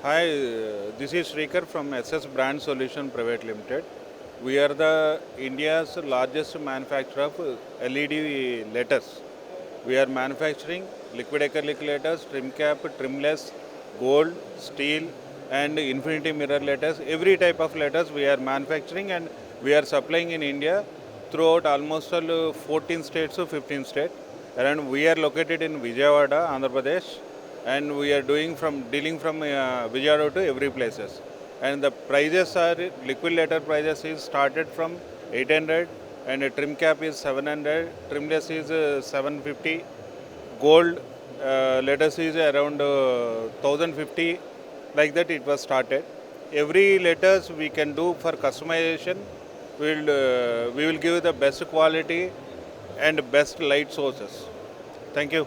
Hi, this is Srikar from SS Brand Solution Private Limited. We are the India's largest manufacturer of LED letters. We are manufacturing liquid acrylic letters, trim cap, trimless, gold, steel, and infinity mirror letters. Every type of letters we are manufacturing and we are supplying in India throughout almost all 14 states to 15 states. And we are located in Vijayawada, Andhra Pradesh, and we are dealing from Vijayawada to every places. And the prices are liquid letter prices is started from 800 and a trim cap is 700, trimless is 750, gold letters is around 1050. Like that it was started. Every letters we can do for customization. We will give the best quality and best light sources. Thank you.